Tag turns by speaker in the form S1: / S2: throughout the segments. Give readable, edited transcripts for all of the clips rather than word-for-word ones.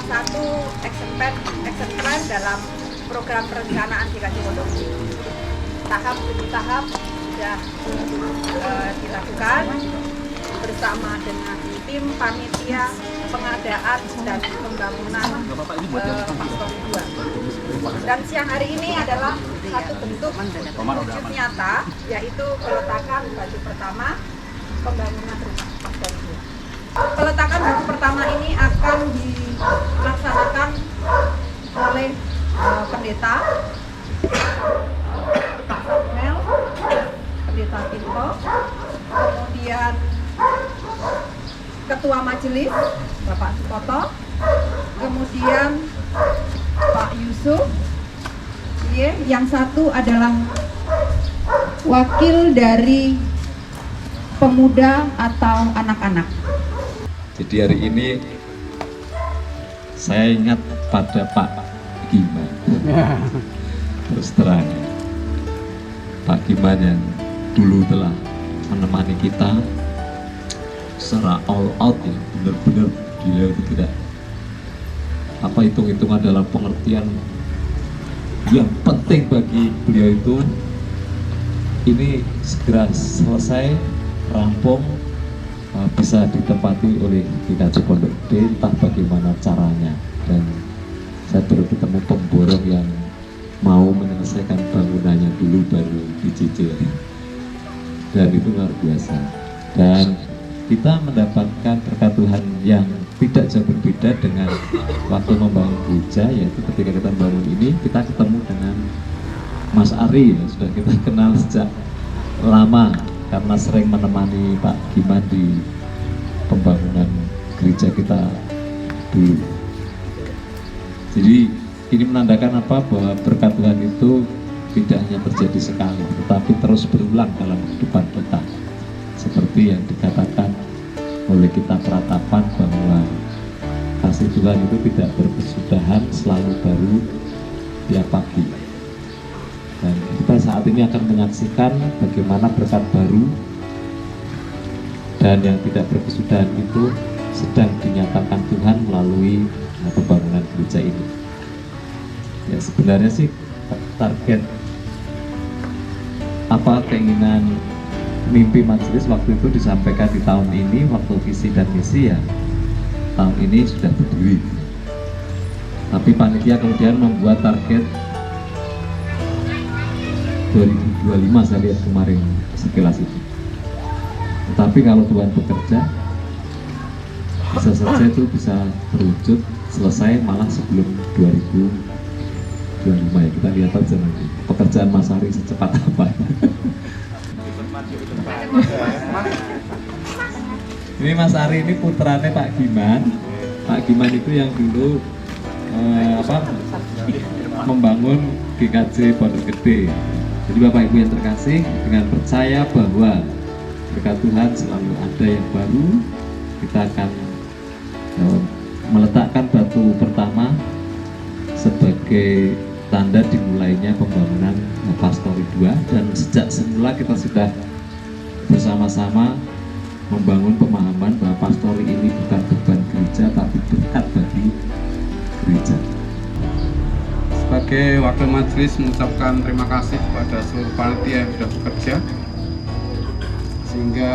S1: satu action plan dalam program perencanaan GKJ Pondok. Tahap demi tahap sudah dilakukan bersama dengan tim panitia pengadaan dan pembangunan Pastori 2. Dan siang hari ini adalah satu bentuk wujud nyata, yaitu peletakan batu pertama pembangunan rumah Pastori 2. Peletakan batu pertama ini akan dilaksanakan oleh pendeta Pak Samuel, pendeta Tito, kemudian Ketua Majelis Bapak Sukoto, kemudian Pak Yusuf, yang satu adalah wakil dari pemuda atau anak-anak.
S2: Jadi hari ini saya ingat pada Pak Giman. Terus terang, Pak Giman yang dulu telah menemani kita secara all out, ya, benar-benar dia itu tidak apa hitung-hitungan dalam pengertian yang penting bagi beliau itu ini segera selesai, rampung, bisa ditempati oleh GKJ Pondok Gede, entah bagaimana caranya. Dan saya baru ketemu pemborong yang mau menyelesaikan bangunannya dulu baru dicicil, dan itu luar biasa. Dan kita mendapatkan berkat Tuhan yang tidak jauh berbeda dengan waktu membangun gereja, yaitu ketika kita membangun ini kita ketemu dengan Mas Ari, ya, sudah kita kenal sejak lama karena sering menemani Pak Giman di pembangunan gereja kita dulu. Jadi ini menandakan apa? Bahwa berkat Tuhan itu tidak hanya terjadi sekali, tetapi terus berulang dalam kehidupan kita. Seperti yang dikatakan oleh kita Peratapan bahwa kasih Tuhan itu tidak berkesudahan, selalu baru tiap pagi. Dan kita saat ini akan menyaksikan bagaimana berkat baru dan yang tidak berkesudahan itu sedang dinyatakan Tuhan melalui pembangunan gereja ini. Ya, sebenarnya sih target apa keinginan mimpi majelis waktu itu disampaikan di tahun ini waktu visi dan misi, ya tahun ini sudah berdiri. Tapi panitia kemudian membuat target 2025, saya lihat kemarin sekilas itu. Tetapi kalau Tuhan bekerja, bisa saja itu bisa terwujud selesai malah sebelum 2025, ya. Kita lihat aja nanti pekerjaan Mas Ari secepat apa. Ini Mas Ari ini putranya Pak Giman. Pak Giman itu yang dulu membangun GKJ Pondok Gede. Jadi Bapak Ibu yang terkasih, dengan percaya bahwa berkat Tuhan selalu ada yang baru, kita akan meletakkan batu pertama sebagai tanda dimulainya pembangunan Pastori 2. Dan sejak semula kita sudah bersama-sama membangun pemahaman bahwa pastori ini bukan beban gereja tapi berkat bagi gereja.
S3: Sebagai wakil majelis mengucapkan terima kasih kepada seluruh panitia yang sudah bekerja sehingga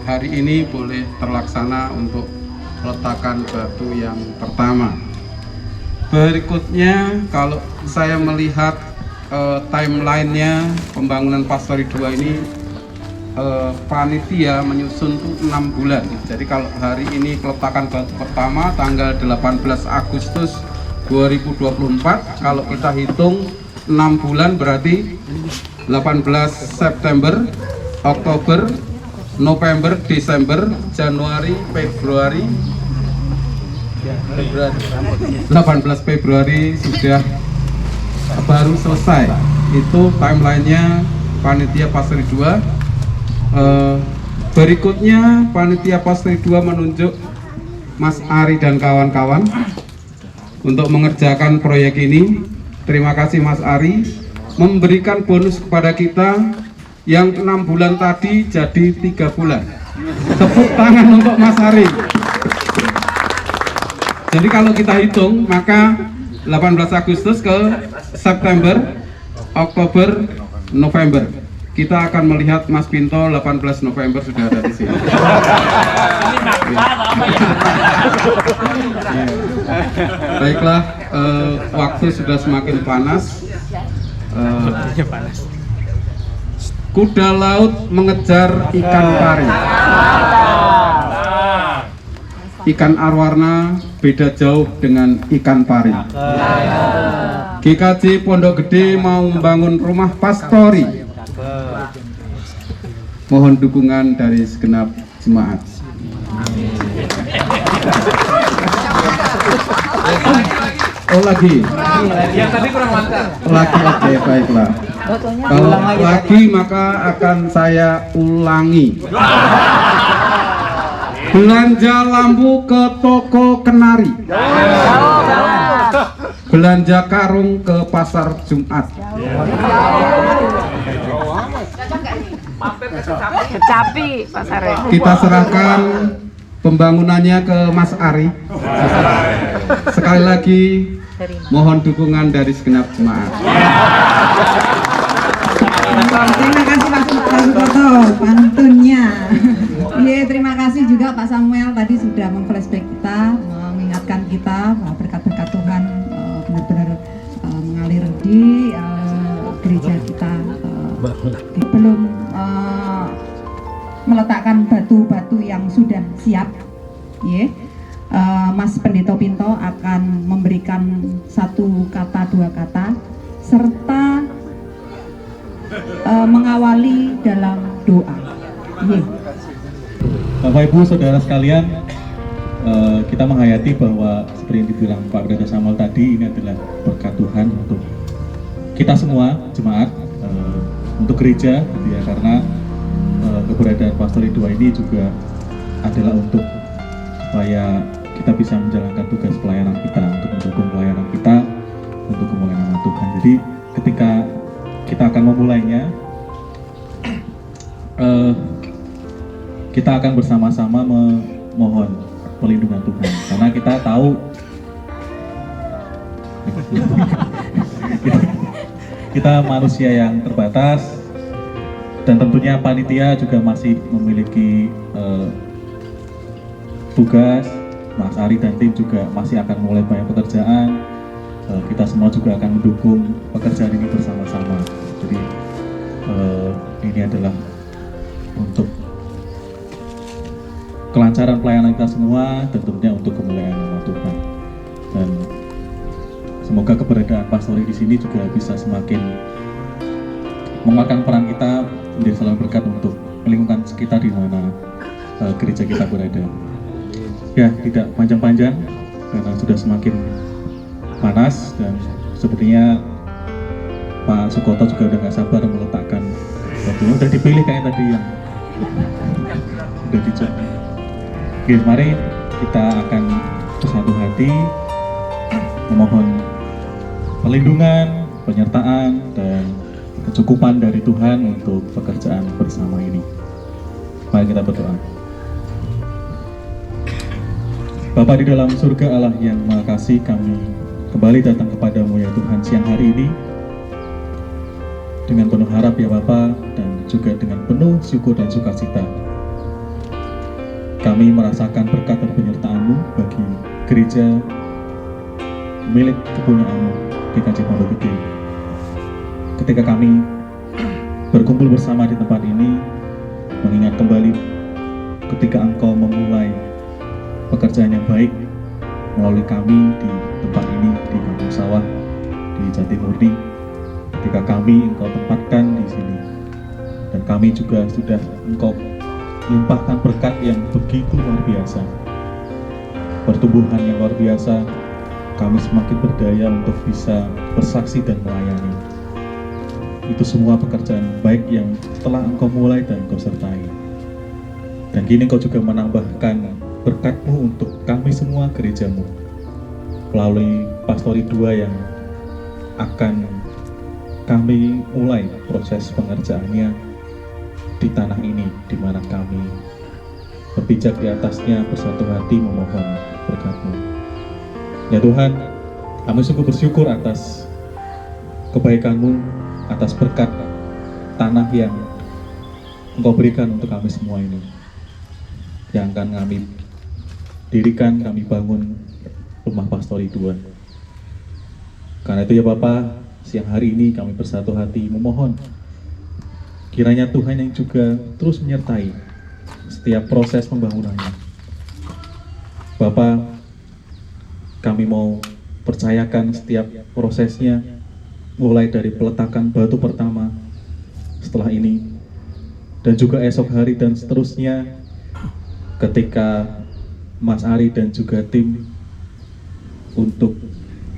S3: hari ini boleh terlaksana untuk peletakan batu yang pertama. Berikutnya kalau saya melihat timelinenya pembangunan Pastori 2 ini, panitia menyusun tuh 6 bulan. Jadi kalau hari ini peletakan batu pertama tanggal 18 Agustus 2024, kalau kita hitung 6 bulan berarti 18 September, Oktober, November, Desember, Januari, Februari, 18 Februari sudah baru selesai. Itu timelinenya panitia Pastori 2. Berikutnya panitia Pastori 2 menunjuk Mas Ari dan kawan-kawan untuk mengerjakan proyek ini. Terima kasih Mas Ari memberikan bonus kepada kita yang 6 bulan tadi jadi 3 bulan. Tepuk tangan untuk Mas Ari. Jadi kalau kita hitung, maka 18 Agustus ke September, Oktober, November, kita akan melihat Mas Pinto 18 November sudah ada di sini. Baiklah, waktu sudah semakin panas. Kuda laut mengejar ikan pari. Ikan arwarna beda jauh dengan ikan pari. GKJ Pondok Gede mau membangun rumah pastori. Mohon dukungan dari segenap jemaat. Oh lagi.
S4: Yang tadi kurang lancar.
S3: Lagi, oke, baiklah. Kalau lagi maka akan saya ulangi. Belanja lampu ke toko Kenari. Belanja karung ke pasar Jumat.
S5: Kecapi pasarnya.
S3: Kita serahkan pembangunannya ke Mas Ari. Sekali lagi mohon dukungan dari segenap jemaat.
S1: Terima kasih Pak Sukoto pantunnya. Iya, terima kasih juga Pak Samuel tadi sudah memflashback kita, mengingatkan kita bahwa berkat-berkat Tuhan benar-benar mengalir di gereja kita. Belum meletakkan batu-batu yang sudah siap. Yeah. Mas Pendeta Pinto akan memberikan 1 kata 2 kata serta mengawali dalam doa. Yeah.
S6: Bapak Ibu Saudara sekalian, kita menghayati bahwa seperti yang dibilang Pak Pendeta Samuel tadi, ini adalah berkat Tuhan untuk kita semua jemaat, untuk gereja gitu ya, karena keberadaan Pastori 2 ini juga adalah untuk supaya kita bisa menjalankan tugas pelayanan kita, untuk mendukung pelayanan kita untuk kemuliaan nama Tuhan. Jadi ketika kita akan memulainya, kita akan bersama-sama memohon perlindungan Tuhan, karena kita tahu kita manusia yang terbatas, dan tentunya panitia juga masih memiliki tugas. Mas Ari dan tim juga masih akan mulai banyak pekerjaan. Kita semua juga akan mendukung pekerjaan ini bersama-sama. Jadi ini adalah untuk kelancaran pelayanan kita semua, dan tentunya untuk kemuliaan nama Tuhan. Dan semoga keberadaan pastori di sini juga bisa semakin menguatkan peran kita menjadi saluran berkat untuk lingkungan sekitar di mana gereja kita berada. Ya, tidak panjang-panjang karena sudah semakin panas, dan sepertinya Pak Sukoto juga udah gak sabar meletakkan batunya. Udah dipilih kayak tadi yang udah dicoba. Oke, mari kita akan bersatu hati memohon perlindungan, penyertaan, dan kecukupan dari Tuhan untuk pekerjaan bersama ini. Mari kita berdoa. Bapa di dalam surga Allah yang Maha Kasih, kami kembali datang kepadamu ya Tuhan siang hari ini dengan penuh harap ya Bapa, dan juga dengan penuh syukur dan sukacita. Kami merasakan berkat dan penyertaan-Mu bagi gereja milik kepunyaanmu GKJ Pondok Gede. Ketika kami berkumpul bersama di tempat ini, mengingat kembali ketika Engkau memulai pekerjaan yang baik melalui kami di tempat ini, di Kampung Sawah, di Jatimurni, ketika kami Engkau tempatkan di sini, dan kami juga sudah Engkau limpahkan berkat yang begitu luar biasa, pertumbuhan yang luar biasa. Kami semakin berdaya untuk bisa bersaksi dan melayani. Itu semua pekerjaan baik yang telah Engkau mulai dan Engkau sertai. Dan kini Engkau juga menambahkan berkat-Mu untuk kami semua gereja-Mu melalui Pastori 2 yang akan kami mulai proses pengerjaannya di tanah ini, di mana kami berpijak di atasnya bersatu hati memohon berkat-Mu. Ya Tuhan, kami sungguh bersyukur atas kebaikan-Mu, atas berkat tanah yang Engkau berikan untuk kami semua ini, yang akan kami dirikan, kami bangun rumah pastori Tuhan. Karena itu ya Bapa, siang hari ini kami bersatu hati memohon kiranya Tuhan yang juga terus menyertai setiap proses pembangunannya. Bapa, kami mau percayakan setiap prosesnya, mulai dari peletakan batu pertama setelah ini, dan juga esok hari dan seterusnya ketika Mas Ari dan juga tim untuk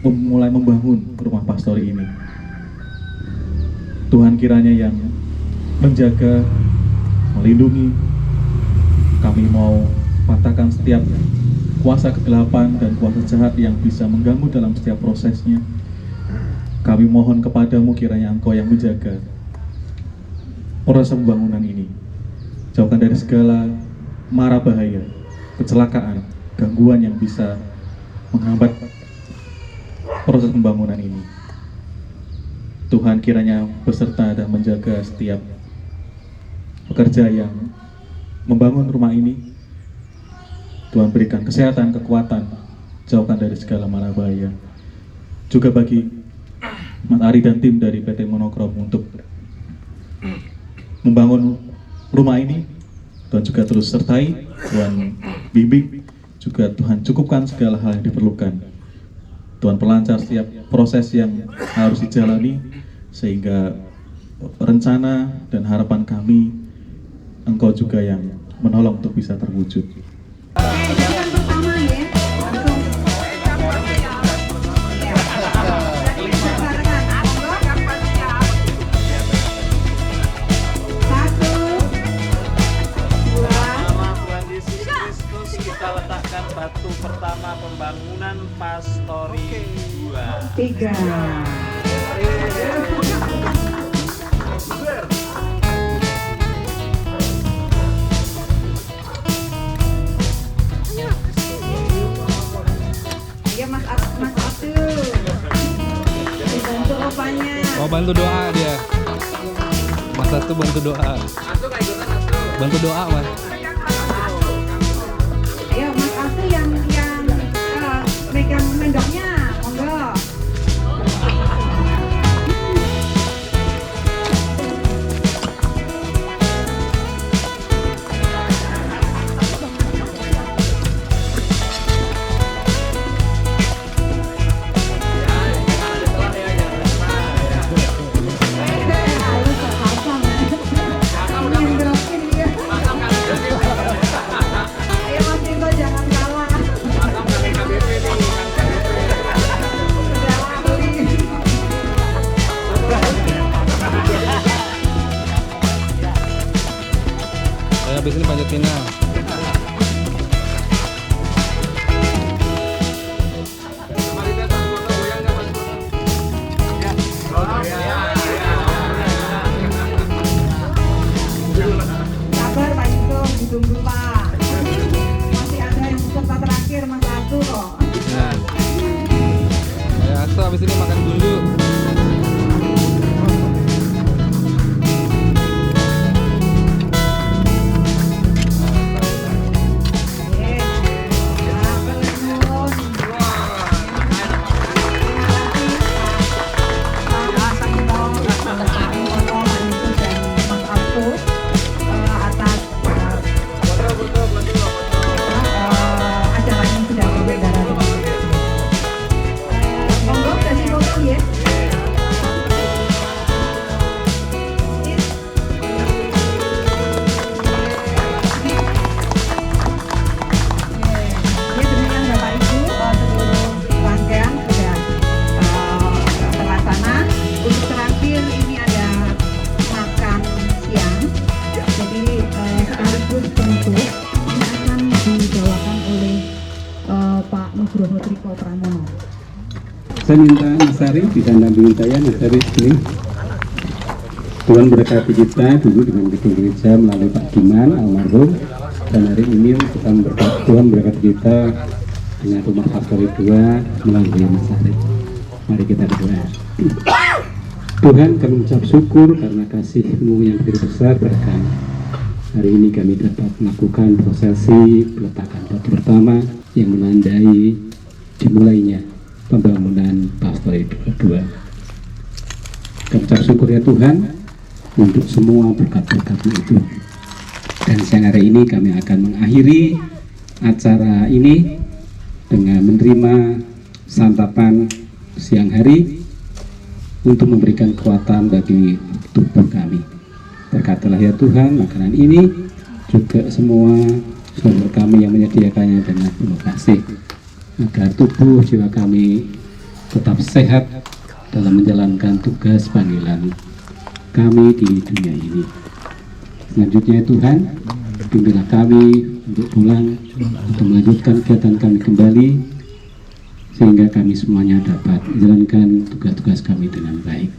S6: mulai membangun rumah pastori ini. Tuhan kiranya yang menjaga, melindungi. Kami mau patahkan setiap kuasa kegelapan dan kuasa jahat yang bisa mengganggu dalam setiap prosesnya. Kami mohon kepadamu kiranya Engkau yang menjaga proses pembangunan ini. Jauhkan dari segala mara bahaya, kecelakaan, gangguan yang bisa menghambat proses pembangunan ini. Tuhan kiranya beserta dan menjaga setiap pekerja yang membangun rumah ini. Tuhan berikan kesehatan, kekuatan, jauhkan dari segala mara bahaya. Juga bagi Mas Ari dan tim dari PT Monokrom untuk membangun rumah ini, Tuhan juga terus sertai, Tuhan bimbing, juga Tuhan cukupkan segala hal yang diperlukan. Tuhan pelancar setiap proses yang harus dijalani, sehingga rencana dan harapan kami, Engkau juga yang menolong untuk bisa terwujud.
S1: Yang pertama ya, langsung. Satu, dua.
S4: Nama Tuhan Yesus Kristus, kita letakkan batu pertama pembangunan Pastori 2.
S1: 3. Ya Mas Abdul, dibantu opanya.
S7: Oh, bantu doa dia. Mas Atu bantu doa. Bantu doa, Mas.
S1: Ayo Mas Abdul yang megang mendoknya, monggo. Ayo Mas Rinto jangan kalah.
S7: Saya habis ini panjat pinang.
S1: Sabar Pak Yusuf, ditunggu Pak. Masih ada yang peserta terakhir Mas Abdul kok.
S7: Nah. Saya Atu habis ini makan dulu.
S1: Acara yang sudah berbicara. Monggo kasih foto ya. Ya demikian Bapak Ibu, seluruh rangkaian sudah terlaksana. Untuk terakhir ini ada makan siang. Jadi sekaligus penutup ini akan dibawakan oleh Pak Nugroho Triko Pramono.
S8: Saya minta Mas Ari bisa dampingin saya, Mas Ari sini. Tuhan berkati kita dulu dengan gedung gereja melalui Pak Diman almarhum, dan hari ini Tuhan berkati kita dengan rumah Pastori 2 melalui Mas Arif. Mari kita berdoa. Tuhan, kami mengucap syukur karena kasih-Mu yang begitu besar. Bahkan hari ini kami dapat melakukan prosesi peletakan batu pertama yang menandai dimulainya pembangunan Pastori 2. Kami mengucap syukur ya Tuhan untuk semua berkat-berkat-Mu itu. Dan siang hari ini kami akan mengakhiri acara ini dengan menerima santapan siang hari untuk memberikan kekuatan bagi tubuh kami. Berkatilah ya Tuhan makanan ini, juga semua saudara kami yang menyediakannya dengan penuh kasih, agar tubuh jiwa kami tetap sehat dalam menjalankan tugas panggilan kami di dunia ini. Selanjutnya Tuhan, bimbinglah kami untuk pulang, untuk melanjutkan kegiatan kami kembali, sehingga kami semuanya dapat menjalankan tugas-tugas kami dengan baik.